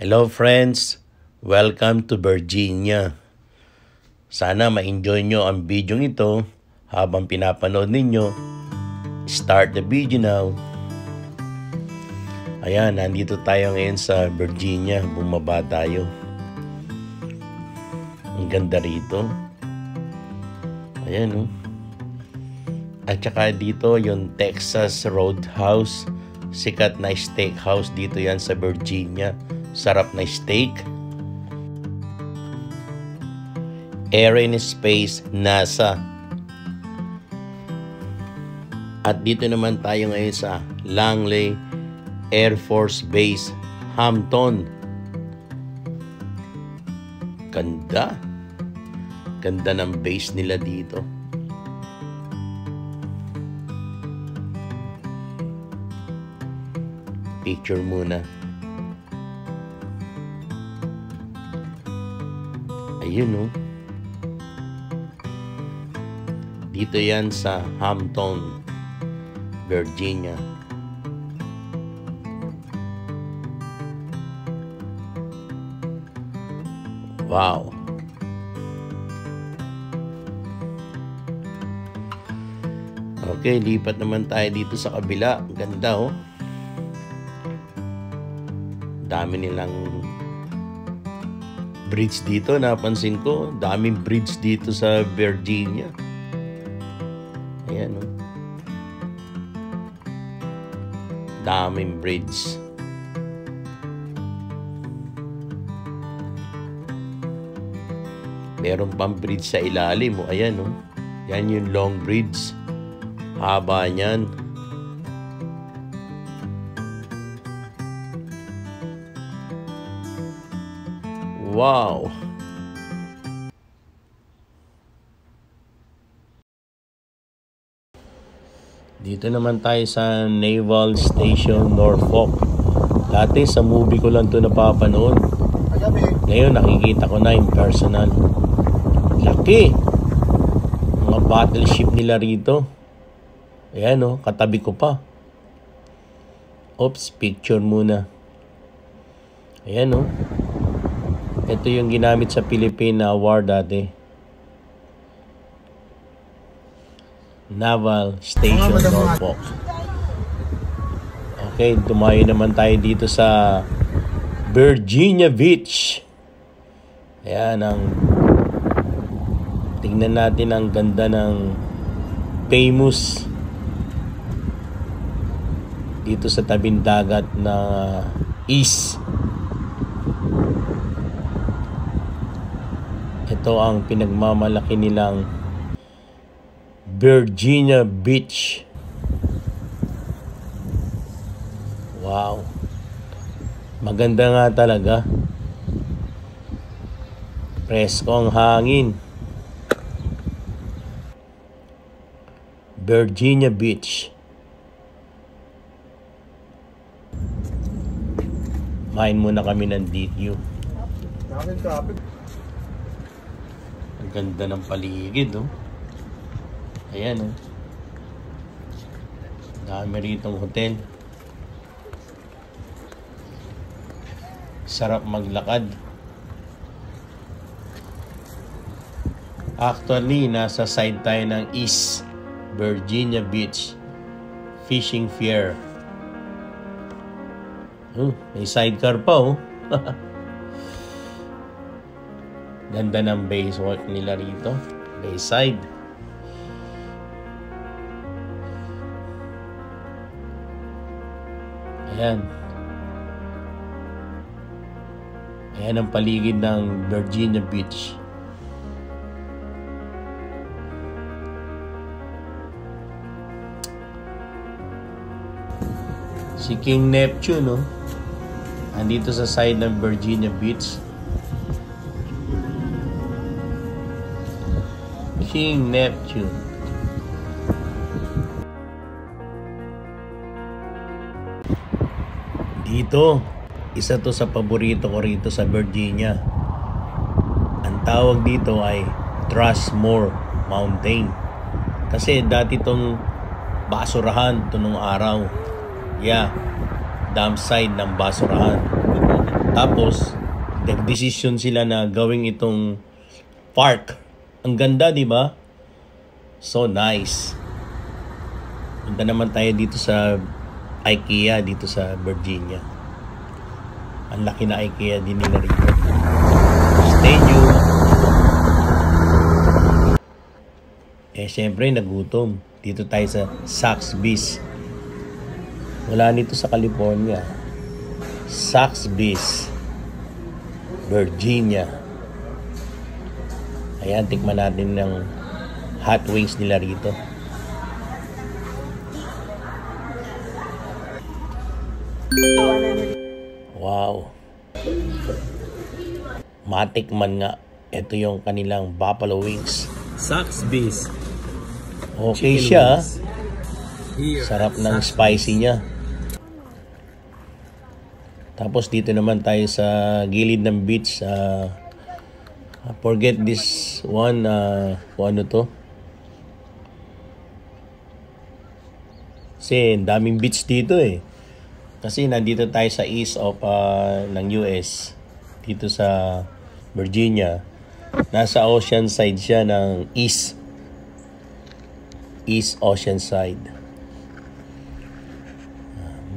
Hello friends, welcome to Virginia. Sana ma-enjoy nyo ang video ito habang pinapanood ninyo. Start the video now. Ayan, nandito tayo ngayon sa Virginia. Bumaba tayo. Ang ganda rito. Ayan, oh. At saka dito yung Texas Roadhouse. Sikat na steakhouse dito yan sa Virginia. Sarap na steak. Air and Space, NASA. At dito naman tayo ngayon sa Langley Air Force Base, Hampton. Ganda. Ganda ng base nila dito. Picture muna. Ayun, oh. Dito yan sa Hampton, Virginia. Wow. Okay, lipat naman tayo dito sa kabila. Ganda, oh. Dami nilang bridge dito, napansin ko. Daming bridge dito sa Virginia. Ayan, oh. Daming bridge. Meron pang bridge sa ilalim, oh. Ayan, oh. Yan yung Long Bridge. Haba niyan. Wow! Dito naman tayo sa Naval Station, Norfolk. Dati sa movie ko lang ito napapanood. Ngayon nakikita ko na in personal. Laki! Mga battleship nila rito. Ayan, oh, katabi ko pa. Oops, picture muna. Ayan, oh. Ito yung ginamit sa Philippine War dati. Naval Station, Norfolk. Okay, tumayo naman tayo dito sa Virginia Beach. Ayan, tingnan natin ang ganda ng famous dito sa tabing dagat na East. Ito ang pinagmamalaki nilang Virginia Beach. Wow. Maganda nga talaga. Presko ang hangin. Virginia Beach. Main muna kami ng DQ. Ang ganda ng paligid, oh. Ayan, oh. Dami ritong hotel. Sarap maglakad. Actually, nasa side tayo ng East Virginia Beach Fishing Pier. May sidecar pa, oh. Ganda ng base work nila rito. Bayside. Ayan. Ayan ang paligid ng Virginia Beach. Si King Neptune, no? Andito sa side ng Virginia Beach. King Neptune. Dito, isa to sa paborito ko rito sa Virginia. Ang tawag dito ay Trustmore Mountain. Kasi dati tong basurahan to nung araw. Yeah, dam side ng basurahan. Tapos, nag-decision sila na gawing itong park. Ang ganda, di ba? So nice. Punta naman tayo dito sa IKEA, dito sa Virginia. Ang laki na IKEA din nila rito. Stay tuned. Syempre, nagutom. Dito tayo sa Saxby's. Wala nito sa California. Saxby's, Virginia. Ayan, tikman natin ng hot wings nila rito. Wow. Matikman nga. Ito yung kanilang buffalo wings. Saxby's. Okay siya. Sarap ng spicy niya. Tapos dito naman tayo sa gilid ng beach. Forget this one. Kung ano to. Kasi daming beach dito eh. Kasi nandito tayo sa east of ng US. Dito sa Virginia. Nasa ocean side siya ng east. East Ocean side.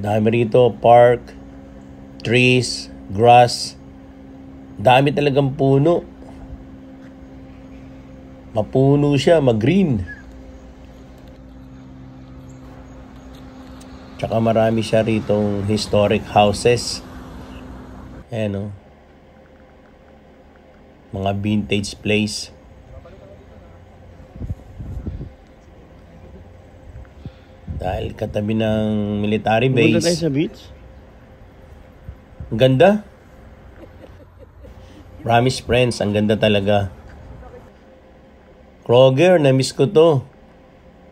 Dami rito. Park, trees, grass. Dami talagang puno. Mapuno siya, mag-green. Tsaka marami siya ritong historic houses. Ayan o. Mga vintage place. Dahil katabi ng military base. Pumunta tayo sa beach? Ang ganda. Promise friends, ang ganda talaga. Kroger, na-miss ko to.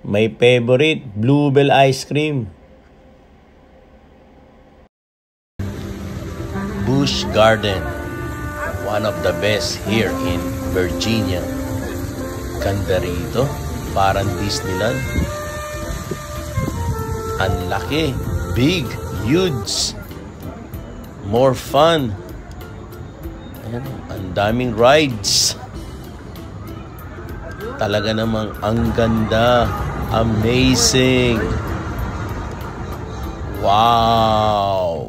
My favorite, Bluebell ice cream. Busch Garden. One of the best here in Virginia. Ganda rito. Parang Disneyland. Ang laki. Big. Huge. More fun. Ayan, ang daming rides. Talaga namang ang ganda. Amazing. Wow.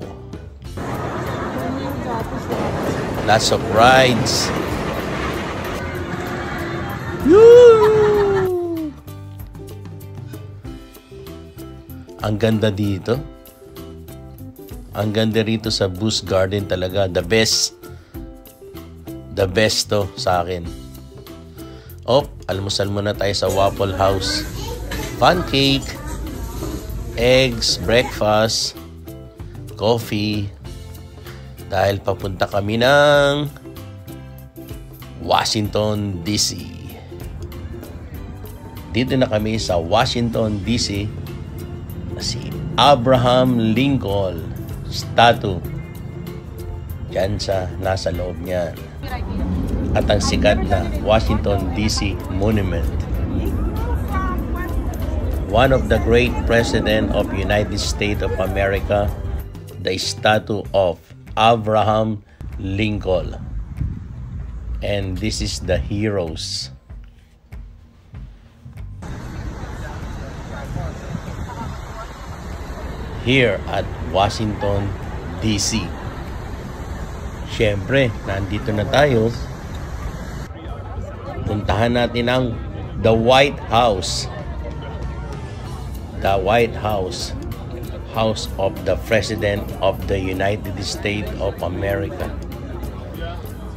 Lots of rides. Ang ganda dito. Ang ganda rito sa Busch Garden talaga. The best. The best to sa akin. Almusal muna tayo sa Waffle House. Pancake, eggs, breakfast, coffee. Dahil papunta kami ng Washington, D.C. Dito na kami sa Washington, D.C. Si Abraham Lincoln statue. Diyan sa nasa loob niyan. At ang sikat na Washington DC Monument. One of the great president of United States of America, the statue of Abraham Lincoln. And this is the heroes. Here at Washington, D.C. Siyempre, nandito na tayo. Puntahan natin ang The White House. The White House. House of the President of the United States of America.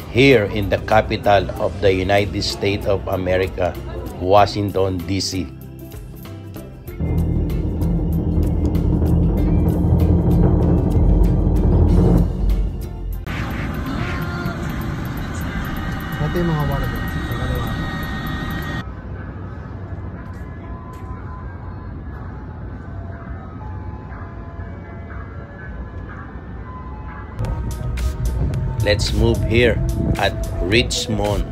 Here in the capital of the United States of America, Washington, D.C. Ito yung mga water doon. Let's move here at Richmond.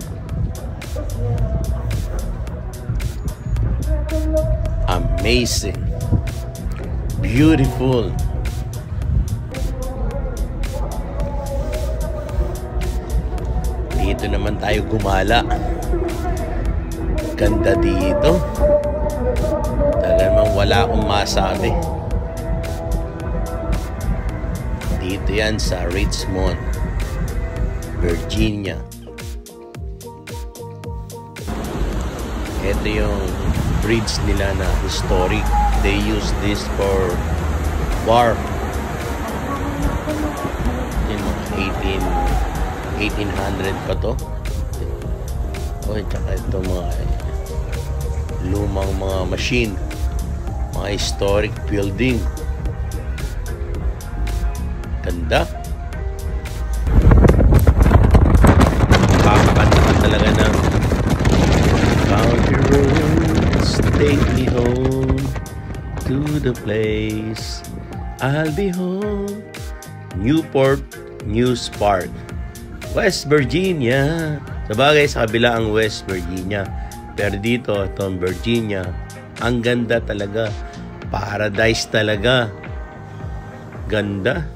Amazing. Beautiful. Dito naman tayo gumala. Ganda dito. Talagang wala akong masabi. Dito yan sa Richmond, Virginia. Ito yung bridge nila na historic. They use this for war. In 1800 pa to. O, tsaka ito mga lumang mga machine, mga historic building. Ganda. Kakakanta ka talaga ng country roads take me home to the place I'll be home. Newport News Park, West Virginia. Sabagay sa kabila ang West Virginia, pero dito itong Virginia, ang ganda talaga. Paradise talaga. Ganda.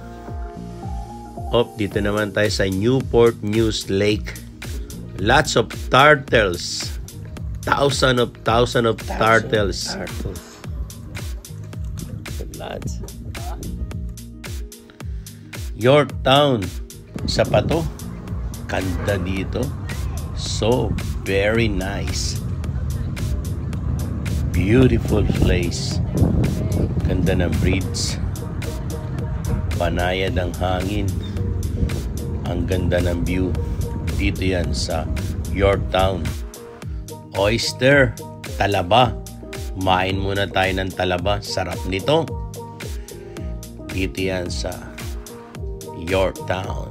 Dito naman tayo sa Newport News Lake. Lots of turtles. Thousands of turtles. Lots. Yorktown. Isa pa to. Ganda dito. So very nice. Beautiful place. Ganda ng bridge. Panayad ang hangin. Ang ganda ng view. Dito yan sa Yorktown. Oyster, talaba. Kumain muna tayo ng talaba. Sarap nito. Dito yan sa Yorktown.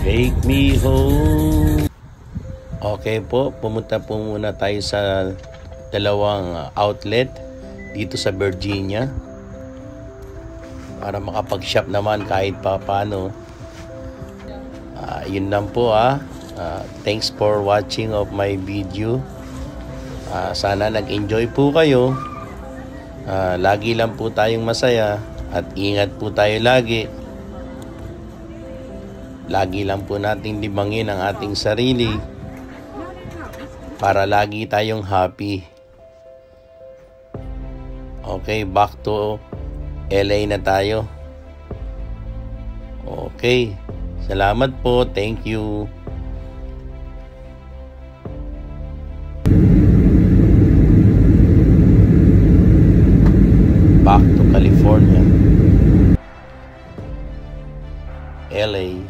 Take me home. Okay po, pumunta po muna tayo sa dalawang outlet dito sa Virginia para makapag-shop naman kahit pa paano. Yun lang po thanks for watching of my video. Sana nag-enjoy po kayo. Lagi lang po tayong masaya at ingat po tayo lagi. Lagi lang po nating libangin ang ating sarili para lagi tayong happy. Okay, back to LA na tayo. Okay, salamat po. Thank you. Back to California. LA.